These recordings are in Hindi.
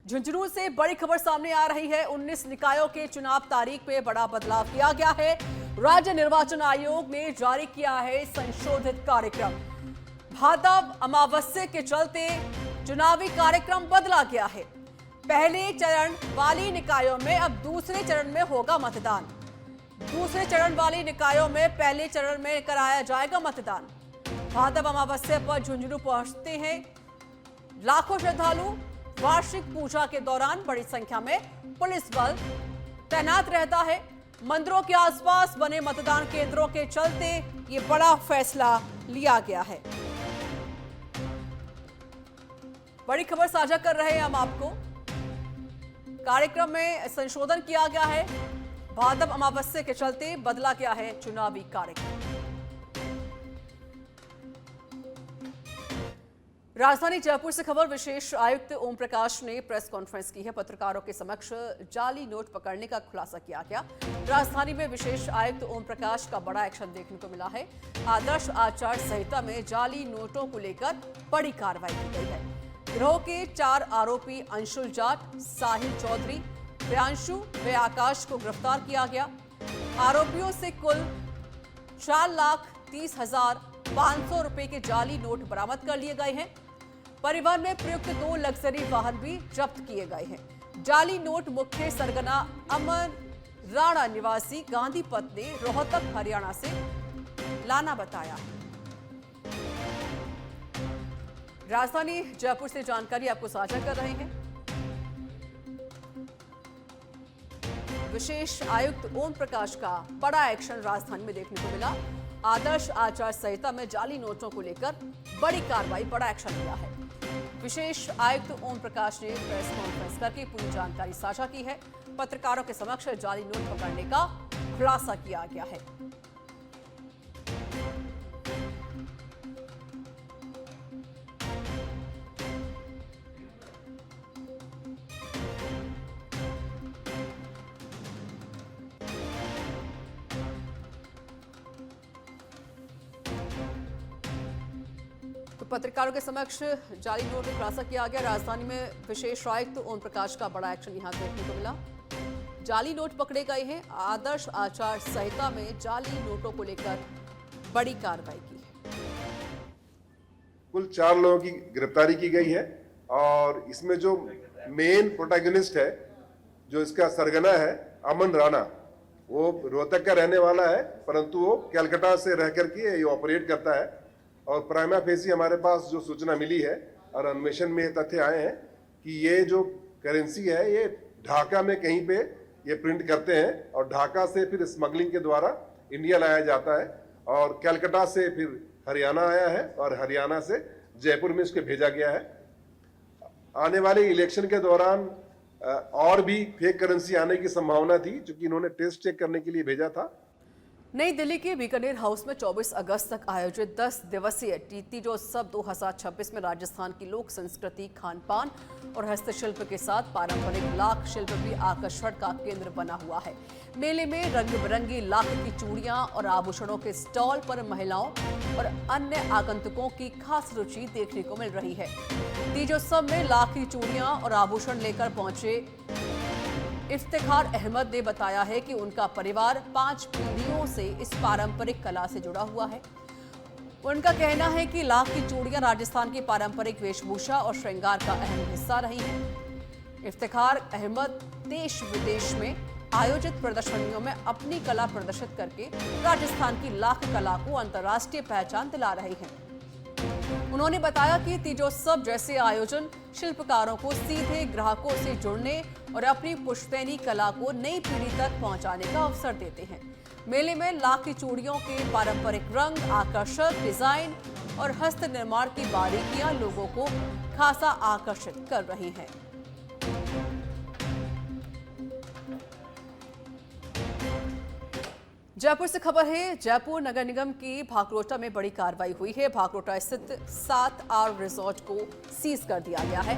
झुंझुनू से बड़ी खबर सामने आ रही है। 19 निकायों के चुनाव तारीख में बड़ा बदलाव किया गया है। राज्य निर्वाचन आयोग ने जारी किया है संशोधित कार्यक्रम। भादव अमावस्या के चलते चुनावी कार्यक्रम बदला गया है। पहले चरण वाली निकायों में अब दूसरे चरण में होगा मतदान। दूसरे चरण वाली निकायों में पहले चरण में कराया जाएगा मतदान। भादव अमावस्या पर झुंझुनू पहुंचते हैं लाखों श्रद्धालु। वार्षिक पूजा के दौरान बड़ी संख्या में पुलिस बल तैनात रहता है। मंदिरों के आसपास बने मतदान केंद्रों के चलते ये बड़ा फैसला लिया गया है। बड़ी खबर साझा कर रहे हैं हम आपको। कार्यक्रम में संशोधन किया गया है। भादव अमावस्या के चलते बदला गया है चुनावी कार्यक्रम। राजधानी जयपुर से खबर। विशेष आयुक्त ओम प्रकाश ने प्रेस कॉन्फ्रेंस की है। पत्रकारों के समक्ष जाली नोट पकड़ने का खुलासा किया गया। राजधानी में विशेष आयुक्त ओम प्रकाश का बड़ा एक्शन देखने को मिला है। आदर्श आचार संहिता में जाली नोटों को लेकर बड़ी कार्रवाई की गई है। गिरोह के 4 आरोपी अंशुल जाट, साहिल चौधरी, प्रियांशु व आकाश को गिरफ्तार किया गया। आरोपियों से कुल 4,30,500 रुपए के जाली नोट बरामद कर लिए गए हैं। परिवहन में प्रयुक्त 2 लग्जरी वाहन भी जब्त किए गए हैं। जाली नोट मुख्य सरगना अमन राणा निवासी गांधीपत ने रोहतक हरियाणा से लाना बताया। राजधानी जयपुर से जानकारी आपको साझा कर रहे हैं। विशेष आयुक्त ओम प्रकाश का बड़ा एक्शन राजधानी में देखने को मिला। आदर्श आचार संहिता में जाली नोटों को लेकर बड़ी कार्रवाई, बड़ा एक्शन लिया है। विशेष आयुक्त ओम प्रकाश ने प्रेस कॉन्फ्रेंस करके पूरी जानकारी साझा की है। पत्रकारों के समक्ष जाली नोट पकड़ने का खुलासा किया गया है। पत्रकारों के समक्ष जाली नोट का खुलासा किया गया। राजधानी में विशेष आयुक्त ओम प्रकाश का बड़ा एक्शन यहां देखने को मिला। जाली नोट पकड़े गए हैं। आदर्श आचार संहिता में जाली नोटों को लेकर बड़ी कार्रवाई की है। कुल 4 लोगों की गिरफ्तारी की गई है और इसमें जो मेन प्रोटैगनिस्ट है, जो इसका सरगना है अमन राणा, वो रोहतक का रहने वाला है, परंतु वो कलकत्ता से रह करके ये ऑपरेट करता है। और प्राइमा फेसी हमारे पास जो सूचना मिली है और अन्वेषण में तथ्य आए हैं कि ये जो करेंसी है ये ढाका में कहीं पे ये प्रिंट करते हैं और ढाका से फिर स्मगलिंग के द्वारा इंडिया लाया जाता है और कलकत्ता से फिर हरियाणा आया है और हरियाणा से जयपुर में इसको भेजा गया है। आने वाले इलेक्शन के दौरान और भी फेक करेंसी आने की संभावना थी, क्योंकि इन्होंने टेस्ट चेक करने के लिए भेजा था। नई दिल्ली के बीकानेर हाउस में 24 अगस्त तक आयोजित 10 दिवसीय तीजोत्सव 2026 में राजस्थान की लोक संस्कृति, खान पान और हस्तशिल्प के साथ पारंपरिक लाख शिल्प भी आकर्षण का केंद्र बना हुआ है। मेले में रंग बिरंगी लाख की चूड़ियां और आभूषणों के स्टॉल पर महिलाओं और अन्य आगंतुकों की खास रुचि देखने को मिल रही है। तीजोत्सव में लाख की चूड़ियां और आभूषण लेकर पहुंचे इफ्तिखार अहमद ने बताया है कि उनका परिवार 5 पीढ़ियों से इस पारंपरिक कला से जुड़ा हुआ है। उनका कहना है कि लाख की चूड़ियां राजस्थान की पारंपरिक वेशभूषा और श्रृंगार का अहम हिस्सा रही हैं। इफ्तिखार अहमद देश विदेश में आयोजित प्रदर्शनियों में अपनी कला प्रदर्शित करके राजस्थान की लाख कला को अंतर्राष्ट्रीय पहचान दिला रहे हैं। उन्होंने बताया कि तीजोत्सव जैसे आयोजन शिल्पकारों को सीधे ग्राहकों से जुड़ने और अपनी पुश्तैनी कला को नई पीढ़ी तक पहुंचाने का अवसर देते हैं। मेले में लाख की चूड़ियों के पारंपरिक रंग, आकर्षक डिजाइन और हस्त निर्माण की बारीकियां लोगों को खासा आकर्षित कर रही हैं। जयपुर से खबर है। जयपुर नगर निगम की भागरोटा में बड़ी कार्रवाई हुई है। भागरोटा स्थित 7R रिजॉर्ट को सीज कर दिया गया है।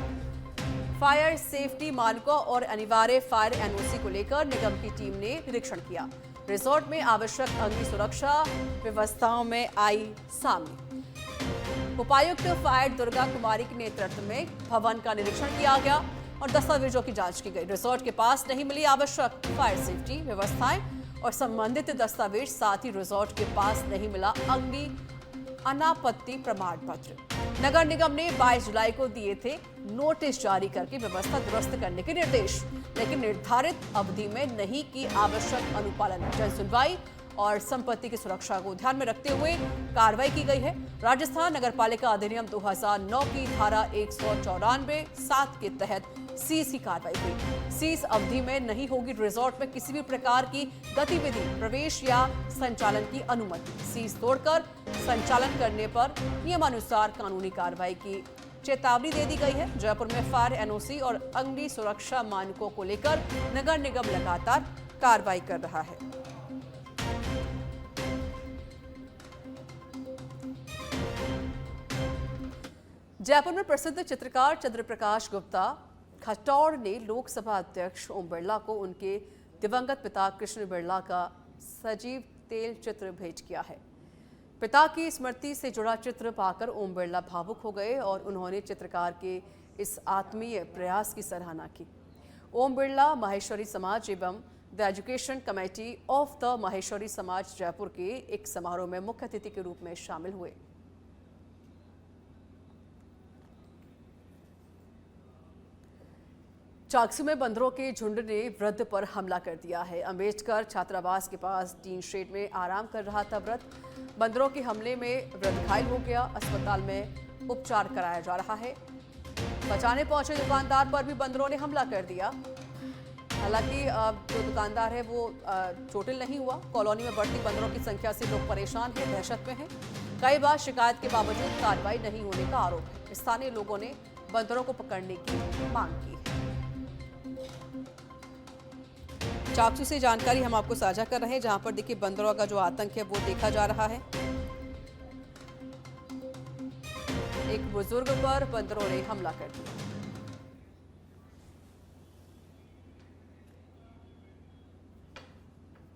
फायर सेफ्टी मानकों और अनिवार्य फायर एनओसी को लेकर निगम की टीम ने निरीक्षण किया। रिजॉर्ट में आवश्यक अग्नि सुरक्षा व्यवस्थाओं में आई सामने। उपायुक्त फायर दुर्गा कुमारी के नेतृत्व में भवन का निरीक्षण किया गया। और दस्तावेजों की जांच की गई। रिजॉर्ट के पास नहीं मिली आवश्यक फायर सेफ्टी व्यवस्थाएं और संबंधित दस्तावेज, साथ ही रिजॉर्ट के पास नहीं मिला अनापत्ति प्रमाण पत्र। नगर निगम ने 22 जुलाई को दिए थे नोटिस जारी करके व्यवस्था दुरुस्त करने के निर्देश, लेकिन निर्धारित अवधि में नहीं की आवश्यक अनुपालन। जन सुनवाई और संपत्ति की सुरक्षा को ध्यान में रखते हुए कार्रवाई की गई है। राजस्थान नगरपालिका अधिनियम 2009 की धारा 194(7) के तहत सीज की कार्रवाई हुई। सीज अवधि में नहीं होगी रिजॉर्ट में किसी भी प्रकार की गतिविधि, प्रवेश या संचालन की अनुमति। सीज तोड़कर संचालन करने पर नियमानुसार कानूनी कार्रवाई की चेतावनी दे दी गई है। जयपुर में फायर एनओसी और अग्नि सुरक्षा मानकों को लेकर नगर निगम लगातार कार्रवाई कर रहा है। जयपुर में प्रसिद्ध चित्रकार चंद्रप्रकाश गुप्ता खटौड़ ने लोकसभा अध्यक्ष ओम बिरला को उनके दिवंगत पिता कृष्ण बिरला का सजीव तेल चित्र भेंट किया है। पिता की स्मृति से जुड़ा चित्र पाकर ओम बिरला भावुक हो गए और उन्होंने चित्रकार के इस आत्मीय प्रयास की सराहना की। ओम बिरला माहेश्वरी समाज एवं the education committee of the Maheshwari समाज जयपुर के एक समारोह में मुख्य अतिथि के रूप में शामिल हुए। चाकसू में बंदरों के झुंड ने वृद्ध पर हमला कर दिया है। अम्बेडकर छात्रावास के पास टीन शेड में आराम कर रहा था वृद्ध। बंदरों के हमले में वृद्ध घायल हो गया, अस्पताल में उपचार कराया जा रहा है। बचाने पहुंचे दुकानदार पर भी बंदरों ने हमला कर दिया। हालांकि जो दुकानदार है वो चोटिल नहीं हुआ। कॉलोनी में बढ़ती बंदरों की संख्या से लोग परेशान हैं, दहशत में हैं। कई बार शिकायत के बावजूद कार्रवाई नहीं होने का आरोप है। स्थानीय लोगों ने बंदरों को पकड़ने की मांग की है। चाकसू से जानकारी हम आपको साझा कर रहे हैं, जहां पर देखिए बंदरों का जो आतंक है वो देखा जा रहा है। एक बुजुर्ग पर बंदरों ने हमला कर दिया।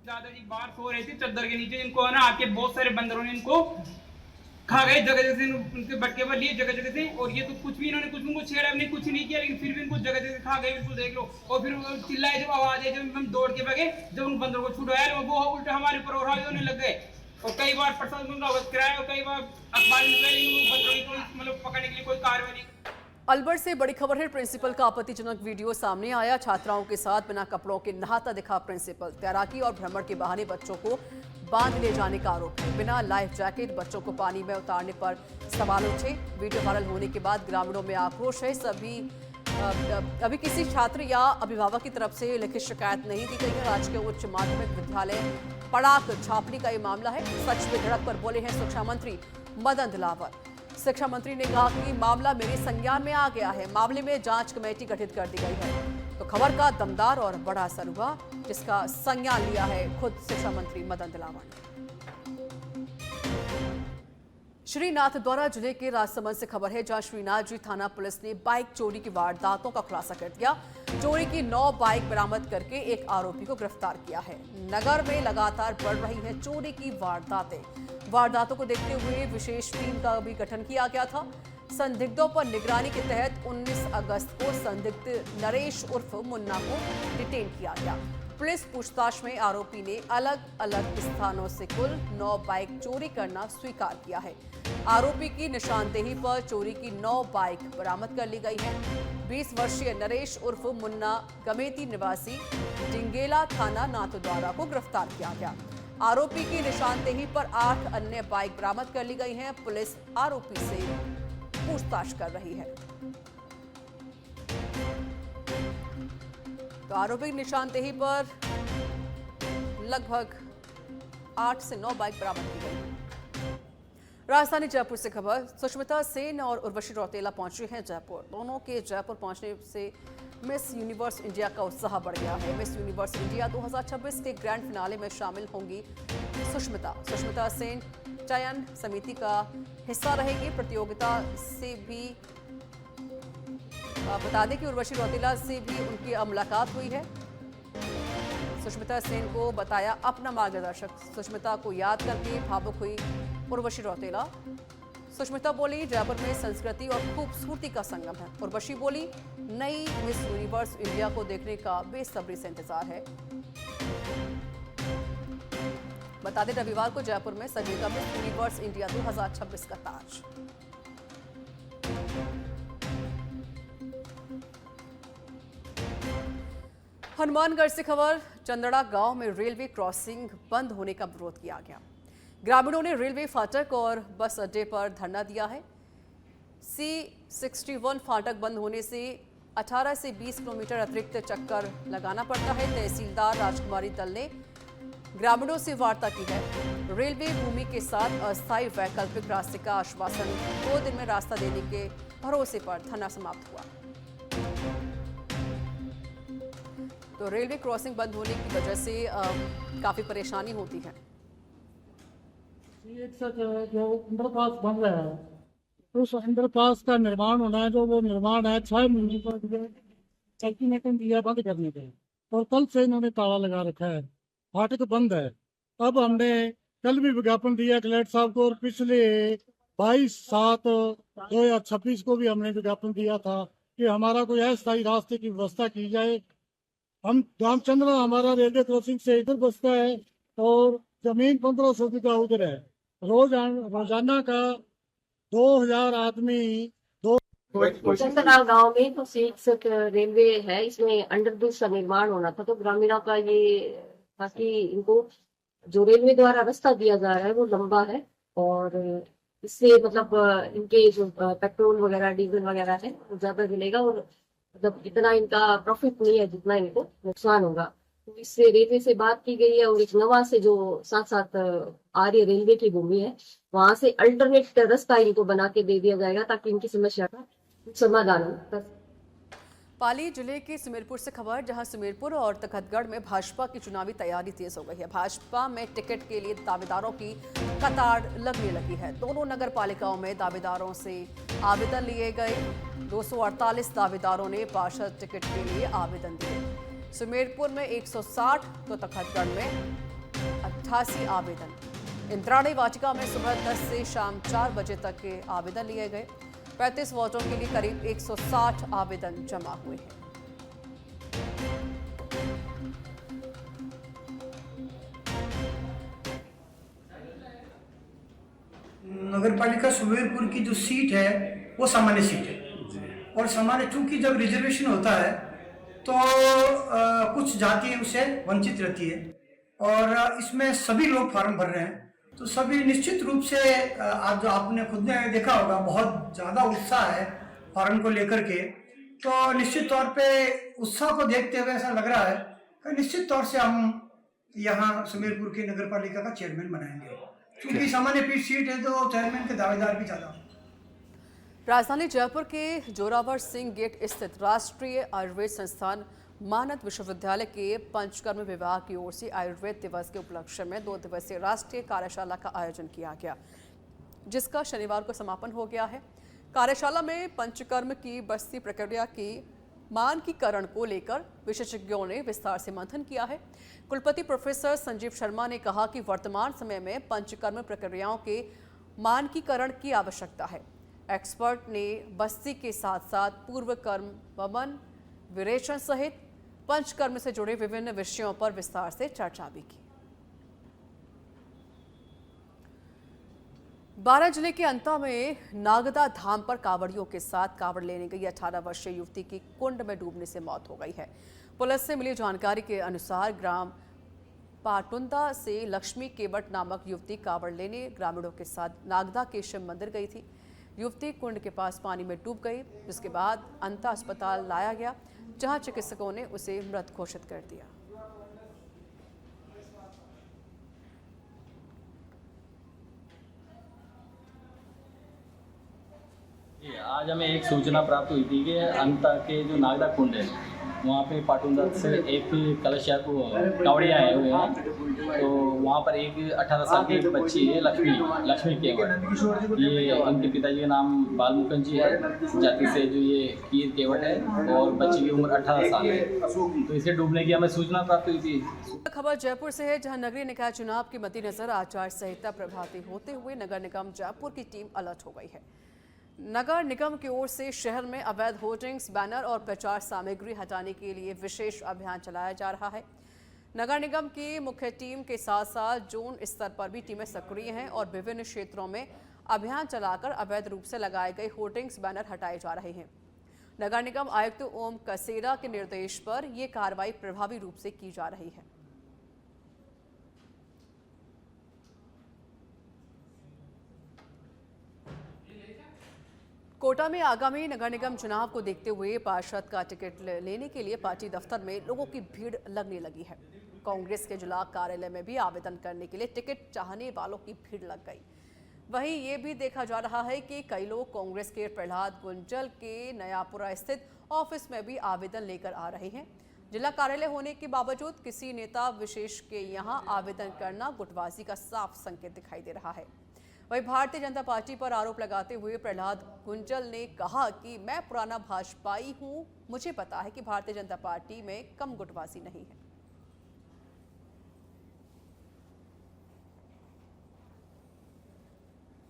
दादाजी बाहर सो रहे थे चद्दर के नीचे, इनको है ना आके बहुत सारे बंदरों ने इनको खा गए, जगह जगह से उनके बटके पर लिए जगह जगह से। और ये तो कुछ भी इन्होंने कुछ उनको छेड़ा नहीं, कुछ नहीं किया, लेकिन फिर भी इनको जगह जगह खा गए, बिल्कुल देख लो। और फिर चिल्लाए, जब आवाज आई, जब हम दौड़ के भागे, जब उन बंदरों को छुड़वाया वो उल्टे हमारे ऊपर और होने लग गए। और कई बार प्रशासन उनका अवध कराया और कई बार अखबार में बंदरों की मतलब पकड़ने के लिए कोई कार्रवाई नहीं। अलवर से बड़ी खबर है। प्रिंसिपल का आपत्तिजनक वीडियो सामने आया। छात्राओं के साथ बिना कपड़ों के नहाता दिखा प्रिंसिपल। तैराकी और भ्रमण के बहाने बच्चों को बांध ले जाने का आरोप है। बिना लाइफ जैकेट बच्चों को पानी में उतारने पर सवाल उठे। वीडियो वायरल होने के बाद ग्रामीणों में आक्रोश है। अभी किसी छात्र या अभिभावक की तरफ से लिखित शिकायत नहीं दी गई है। राजकीय उच्च माध्यमिक विद्यालय पड़ाक छापड़ी का ये मामला है। सच में धड़क पर बोले हैं शिक्षा मंत्री मदन दिलावर। शिक्षा मंत्री ने कहा कि मामला मेरे संज्ञान में आ गया है। मामले में जांच कमेटी गठित कर दी गई है। तो खबर का दमदार और बड़ा असर हुआ, जिसका संज्ञान लिया है खुद शिक्षा मंत्री मदन दिलावर ने। श्रीनाथद्वारा जिले के राजसमंद से खबर है, जहां श्रीनाथ जी थाना पुलिस ने बाइक चोरी की वारदातों का खुलासा कर दिया। चोरी की 9 बाइक बरामद करके एक आरोपी को गिरफ्तार किया है। नगर में लगातार बढ़ रही है चोरी की वारदातों को देखते हुए विशेष टीम का भी गठन किया गया था। संदिग्धों पर निगरानी के तहत 19 अगस्त को संदिग्ध नरेश उर्फ मुन्ना को डिटेन किया गया। पुलिस पूछताछ में आरोपी ने अलग अलग स्थानों से कुल 9 बाइक चोरी करना स्वीकार किया है। आरोपी की निशानदेही पर चोरी की 9 बाइक बरामद कर ली गई है। 20 वर्षीय नरेश उर्फ मुन्ना गमेती निवासी डिंगेला थाना नाथद्वारा को गिरफ्तार किया गया। आरोपी की निशानदेही पर 8 अन्य बाइक बरामद कर ली गई हैं। पुलिस आरोपी से पूछताछ कर रही है। तो आरोपी की निशानदेही पर लगभग 8 से 9 बाइक बरामद की गई। राजधानी जयपुर से खबर, सुष्मिता सेन और उर्वशी रौतेला पहुंची हैं जयपुर। दोनों के जयपुर पहुंचने से मिस यूनिवर्स इंडिया का उत्साह बढ़ गया है। मिस यूनिवर्स इंडिया 2026 के ग्रैंड फिनाले में शामिल होंगी सुष्मिता सेन चयन समिति का हिस्सा रहेगी। प्रतियोगिता से भी बता दें कि उर्वशी रौतेला से भी उनकी मुलाकात हुई है। सुष्मिता सेन को बताया अपना मार्गदर्शक। सुष्मिता को याद करके भावुक हुई उर्वशी रौतेला। सुष्मिता बोली, जयपुर में संस्कृति और खूबसूरती का संगम है। उर्वशी बोली, नई मिस यूनिवर्स इंडिया को देखने का बेसब्री से इंतजार है। बता दें, रविवार को जयपुर में सजेगा मिस यूनिवर्स इंडिया 2026 का ताज। हनुमानगढ़ से खबर, चंदड़ा गांव में रेलवे क्रॉसिंग बंद होने का विरोध किया गया। ग्रामीणों ने रेलवे फाटक और बस अड्डे पर धरना दिया है। C61 फाटक बंद होने से 18 से 20 किलोमीटर अतिरिक्त चक्कर लगाना पड़ता है। तहसीलदार राजकुमारी दल ने ग्रामीणों से वार्ता की है। रेलवे भूमि के साथ अस्थायी वैकल्पिक रास्ते का आश्वासन, 2 दिन में रास्ता देने के भरोसे पर धरना समाप्त हुआ। तो रेलवे क्रॉसिंग बंद होने की वजह से काफी परेशानी होती है। एक सच है जो अंडरपास बन रहा है, उस अंडरपास का निर्माण होना है, जो वो निर्माण है 6 महीने का अल्टीमेटम दिया बंद करने के, और कल से इन्होंने ताला लगा रखा है, फाटक बंद है। अब हमने कल भी विज्ञापन दिया कलेक्टर साहब को, और पिछले 22/7/2026 को भी हमने विज्ञापन दिया था कि हमारा कोई अस्थायी रास्ते की व्यवस्था की जाए। हम गांव चंद्रा हमारा रेलवे क्रॉसिंग से इधर बसता है और जमीन 1500 बीघा उधर है। रोजाना का 2000 आदमी चंद्रा गांव में तो सीट रेलवे है, इसमें अंडरब्रिज का निर्माण होना था। तो ग्रामीणों का ये था कि इनको जो रेलवे द्वारा रास्ता दिया जा रहा है वो लंबा है, और इससे मतलब इनके जो पेट्रोल वगैरह डीजल वगैरह है वो ज्यादा मिलेगा, और मतलब इतना इनका प्रॉफिट नहीं है जितना इनको नुकसान होगा। तो इससे रेलवे से बात की गई है, और एक नवा से जो साथ साथ आ रही रेलवे की भूमि है वहां से अल्टरनेट रास्ता इनको बना के दे दिया जाएगा ताकि इनकी समस्या का समाधान हो। पाली जिले के सुमेरपुर से खबर, जहां सुमेरपुर और तखतगढ़ में भाजपा की चुनावी तैयारी तेज हो गई है। भाजपा में टिकट के लिए दावेदारों की कतार लगने लगी है। दोनों नगर पालिकाओं में दावेदारों से आवेदन लिए गए। 248 दावेदारों ने पार्षद टिकट के लिए आवेदन दिए। सुमेरपुर में 160 तो तखतगढ़ में 88 आवेदन। इंद्राणी वाटिका में सुबह 10 से शाम 4 बजे तक के आवेदन लिए गए। 35 वोटों के लिए करीब 160 आवेदन जमा हुए हैं। नगरपालिका सुमेरपुर की जो सीट है वो सामान्य सीट है, और सामान्य चूंकि जब रिजर्वेशन होता है तो कुछ जाति उससे वंचित रहती है, और इसमें सभी लोग फॉर्म भर रहे हैं। तो सभी निश्चित रूप से आज जो आपने खुद ने देखा होगा, बहुत ज़्यादा उत्साह है फॉर्म को लेकर के। तो निश्चित तौर पे उत्साह को देखते हुए ऐसा लग रहा है कि निश्चित तौर से हम यहाँ सुमेरपुर की नगरपालिका का चेयरमैन बनाएंगे, क्योंकि सामान्य पीठ सीट है तो चेयरमैन के दावेदार भी ज़्यादा। राजधानी जयपुर के जोरावर सिंह गेट स्थित राष्ट्रीय आयुर्वेद संस्थान मानद विश्वविद्यालय के पंचकर्म विभाग की ओर से आयुर्वेद दिवस के उपलक्ष्य में 2 दिवसीय राष्ट्रीय कार्यशाला का आयोजन किया गया, जिसका शनिवार को समापन हो गया है। कार्यशाला में पंचकर्म की बढ़ती प्रक्रिया की मानकीकरण को लेकर विशेषज्ञों ने विस्तार से मंथन किया है। कुलपति प्रोफेसर संजीव शर्मा ने कहा कि वर्तमान समय में पंचकर्म प्रक्रियाओं के मानकीकरण की आवश्यकता है। एक्सपर्ट ने बस्ती के साथ साथ पूर्व कर्म, वमन, विरेचन सहित पंचकर्म से जुड़े विभिन्न विषयों पर विस्तार से चर्चा भी की। बारां जिले के अंता में नागदा धाम पर कांवड़ियों के साथ कांवड़ लेने गई 18 वर्षीय युवती की कुंड में डूबने से मौत हो गई है। पुलिस से मिली जानकारी के अनुसार ग्राम पाटुंदा से लक्ष्मी केवट नामक युवती कांवड़ लेने ग्रामीणों के साथ नागदा के शिव मंदिर गई थी। युवती कुंड के पास पानी में डूब गई, जिसके बाद अंता अस्पताल लाया गया, जहां चिकित्सकों ने उसे मृत घोषित कर दिया। आज हमें एक सूचना प्राप्त हुई थी कि अंता के जो नागदा कुंड है वहाँ पे पाटुंदा से एक कलश कावड़िया आए हुए हैं, तो वहाँ पर एक 18 साल की बच्ची है लक्ष्मी केवट। ये इनके पिताजी का नाम बालमुकुंद जी है, जाति से जो ये कीर केवट है, और बच्ची की उम्र 18 साल है। तो इसे डूबने की हमें सूचना प्राप्त हुई थी। खबर जयपुर से है, जहां नगरीय निकाय चुनाव के मद्देनजर आचार संहिता प्रभावी होते हुए नगर निगम जयपुर की टीम अलर्ट हो गई है। नगर निगम की ओर से शहर में अवैध होर्डिंग्स, बैनर और प्रचार सामग्री हटाने के लिए विशेष अभियान चलाया जा रहा है। नगर निगम की मुख्य टीम के साथ साथ जोन स्तर पर भी टीमें सक्रिय हैं और विभिन्न क्षेत्रों में अभियान चलाकर अवैध रूप से लगाए गए होर्डिंग्स, बैनर हटाए जा रहे हैं। नगर निगम आयुक्त ओम कसेरा के निर्देश पर यह कार्रवाई प्रभावी रूप से की जा रही है। कोटा में आगामी नगर निगम चुनाव को देखते हुए पार्षद का टिकट लेने के लिए पार्टी दफ्तर में लोगों की भीड़ लगने लगी है। कांग्रेस के जिला कार्यालय में भी आवेदन करने के लिए टिकट चाहने वालों की भीड़ लग गई। वहीं ये भी देखा जा रहा है कि कई लोग कांग्रेस के प्रहलाद गुंजल के नयापुरा स्थित ऑफिस में भी आवेदन लेकर आ रहे हैं। जिला कार्यालय होने के बावजूद किसी नेता विशेष के यहाँ आवेदन करना गुटबाजी का साफ संकेत दिखाई दे रहा है। वहीं भारतीय जनता पार्टी पर आरोप लगाते हुए प्रहलाद गुंजल ने कहा कि मैं पुराना भाजपाई हूं, मुझे पता है कि भारतीय जनता पार्टी में कम गुटबाजी नहीं है।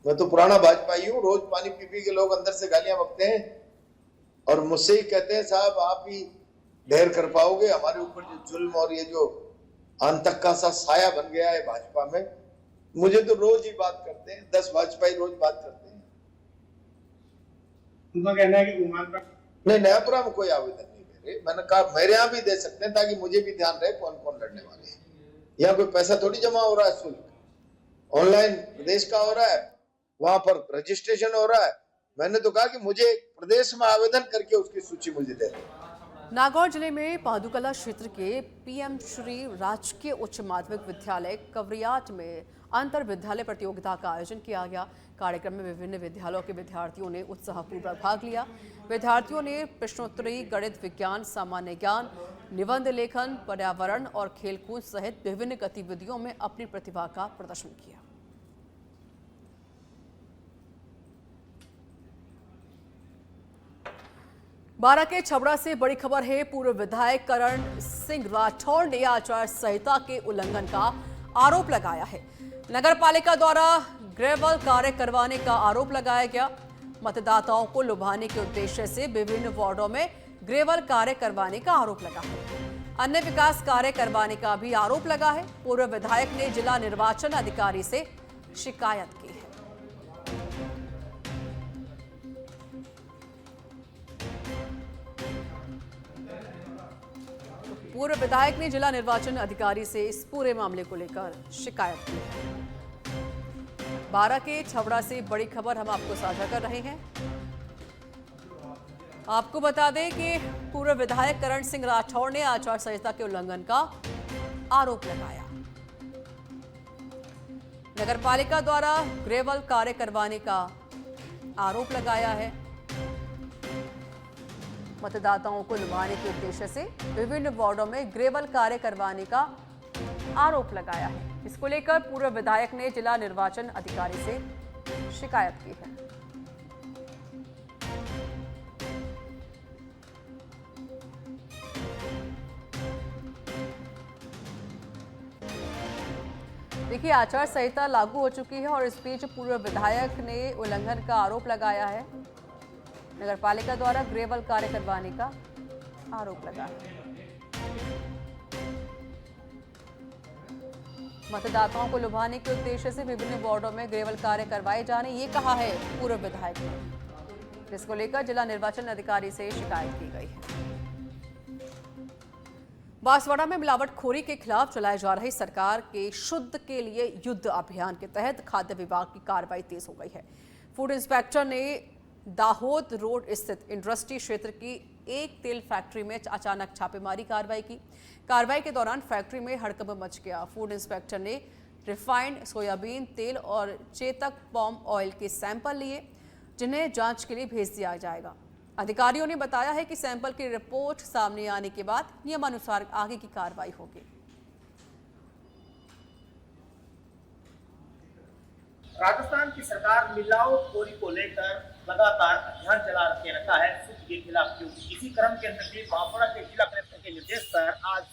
मैं तो पुराना भाजपाई हूँ। रोज पानी पी पी के लोग अंदर से गालियां बकते हैं और मुझसे ही कहते हैं साहब आप ही ढेर कर पाओगे। हमारे ऊपर जो जुल्म और ये जो आतंक का सा साया बन गया है भाजपा में, मुझे तो रोज ही बात करते हैं, 10 भाजपाई रोज बात करते हैं। उनका कहना है कि नहीं, नयापुरा में कोई आवेदन नहीं दे रहे। मैंने कहा मेरे यहाँ भी दे सकते हैं ताकि मुझे भी ध्यान रहे कौन कौन लड़ने वाले हैं। यहाँ कोई पैसा थोड़ी जमा हो रहा है, शुल्क ऑनलाइन प्रदेश का हो रहा है, वहां पर रजिस्ट्रेशन हो रहा है। मैंने तो कहा कि मुझे प्रदेश में आवेदन करके उसकी सूची मुझे दे दे। नागौर जिले में पादुकला क्षेत्र के पीएम श्री राजकीय उच्च माध्यमिक विद्यालय कवरियाट में अंतर विद्यालय प्रतियोगिता का आयोजन किया गया। कार्यक्रम में विभिन्न विद्यालयों के विद्यार्थियों ने उत्साहपूर्वक भाग लिया। विद्यार्थियों ने प्रश्नोत्तरी, गणित, विज्ञान, सामान्य ज्ञान, निबंध लेखन, पर्यावरण और खेलकूद सहित विभिन्न गतिविधियों में अपनी प्रतिभा का प्रदर्शन किया। बारां के छबड़ा से बड़ी खबर है। पूर्व विधायक करण सिंह राठौर ने आचार संहिता के उल्लंघन का आरोप लगाया है। नगर पालिका द्वारा ग्रेवल कार्य करवाने का आरोप लगाया गया। मतदाताओं को लुभाने के उद्देश्य से विभिन्न वार्डों में ग्रेवल कार्य करवाने का आरोप लगा है। अन्य विकास कार्य करवाने का भी आरोप लगा है। पूर्व विधायक ने जिला निर्वाचन अधिकारी से शिकायत की है। पूर्व विधायक ने जिला निर्वाचन अधिकारी से इस पूरे मामले को लेकर शिकायत की है। बारां के छबड़ा से बड़ी खबर हम आपको साझा कर रहे हैं। आपको बता दें कि पूर्व विधायक करण सिंह राठौर ने आचार संहिता के उल्लंघन का आरोप लगाया। नगर पालिका द्वारा ग्रेवल कार्य करवाने का आरोप लगाया है। मतदाताओं को लुभाने के उद्देश्य से विभिन्न वार्डों में ग्रेवल कार्य करवाने का आरोप लगाया है। इसको लेकर पूर्व विधायक ने जिला निर्वाचन अधिकारी से शिकायत की है। देखिए, आचार संहिता लागू हो चुकी है और इस बीच पूर्व विधायक ने उल्लंघन का आरोप लगाया है। नगर पालिका द्वारा ग्रेवल कार्य करवाने का आरोप लगा है। मतदाताओं को लुभाने के उद्देश्य से विभिन्न वार्डों में ग्रेवल कार्य करवाए जाने, ये कहा है पूर्व विधायक ने, जिसको लेकर जिला निर्वाचन अधिकारी से शिकायत की गई है। बांसवाड़ा में मिलावटखोरी के खिलाफ चलाए जा रहे सरकार के शुद्ध के लिए युद्ध अभियान के तहत खाद्य विभाग की कार्रवाई तेज हो गई है। फूड इंस्पेक्टर ने दाहोद रोड स्थित इंडस्ट्री क्षेत्र की एक तेल फैक्ट्री में अचानक छापेमारी कार्रवाई की। कार्रवाई के दौरान फैक्ट्री में हड़कंप मच गया। फूड इंस्पेक्टर ने रिफाइंड सोयाबीन तेल और चेतक पॉम ऑयल के सैंपल लिए, जिन्हें जांच के लिए भेज दिया जाएगा। अधिकारियों ने बताया है कि सैंपल की रिपोर्ट सामने आने के बाद नियमानुसार आगे की कार्रवाई होगी। राजस्थान की सरकार मिलावटखोरी को लेकर लगातार अभियान चला रखा है शुद्ध के खिलाफ। इसी क्रम के अंदर बांसवाड़ा के जिला कलेक्टर के निर्देश पर आज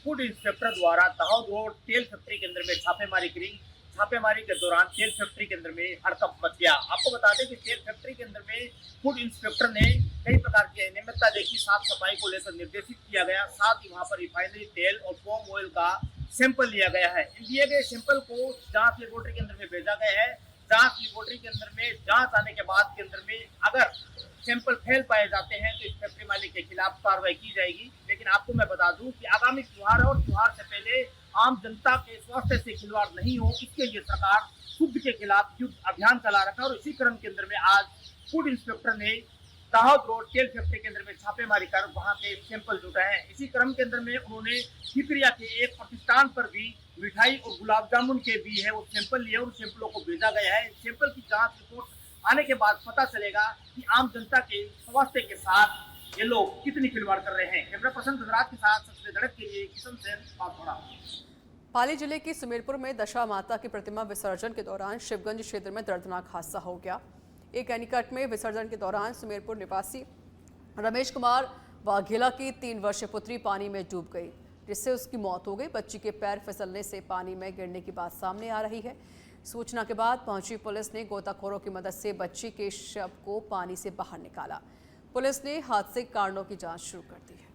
फूड इंस्पेक्टर द्वारा दाहोद रोड तेल फैक्ट्री के अंदर में छापेमारी करी। छापेमारी के दौरान तेल फैक्ट्री के अंदर में हड़कंप मच गया। आपको बता दें कि तेल फैक्ट्री के अंदर में फूड इंस्पेक्टर ने कई प्रकार की अनियमितता देखी, साफ सफाई को लेकर निर्देशित किया गया। साथ ही वहां पर रिफाइनरी तेल और पाम ऑयल का सैंपल लिया गया है। इन लिए गए सैंपल को जांच लेबोरेटरी के अंदर में भेजा गया है। जांच लेबोरेटरी के अंदर में जांच आने के बाद के अंदर में अगर सैंपल फेल पाए जाते हैं तो इस फैक्ट्री मालिक के खिलाफ कार्रवाई की जाएगी। लेकिन आपको मैं बता दूं कि आगामी त्योहार है और त्योहार से पहले आम जनता के स्वास्थ्य से खिलवाड़ नहीं हो, इसके लिए सरकार शुद्ध के खिलाफ युद्ध अभियान चला रखा है। और इसी क्रम के अंदर में आज फूड इंस्पेक्टर ने दाहोद रोड तेल फैक्ट्री के अंदर में छापेमारी कर वहां के सैंपल जुटाए हैं। इसी क्रम के अंदर में उन्होंने खिकरिया के एक प्रतिष्ठान पर भी मिठाई और गुलाब जामुन के भी है वो सैंपल लिए और सैंपलों को भेजा गया है। सैंपल की जांच रिपोर्ट आने के बाद पता चलेगा कि आम जनता के स्वास्थ्य के साथ ये लोग कितनी खिलवाड़ कर रहे हैं। कैमरा पर्सन गुजरात के साथ सबसे धड़क के लिए किशन सेन बांसवाड़ा। पाली जिले के सुमेरपुर में दशा माता की प्रतिमा विसर्जन के दौरान शिवगंज क्षेत्र में दर्दनाक हादसा हो गया। एक एनीकट में विसर्जन के दौरान सुमेरपुर निवासी रमेश कुमार वाघेला की 3 वर्षीय पुत्री पानी में डूब गई, जिससे उसकी मौत हो गई। बच्ची के पैर फिसलने से पानी में गिरने की बात सामने आ रही है। सूचना के बाद पहुंची पुलिस ने गोताखोरों की मदद से बच्ची के शव को पानी से बाहर निकाला। पुलिस ने हादसे के कारणों की जांच शुरू कर दी है।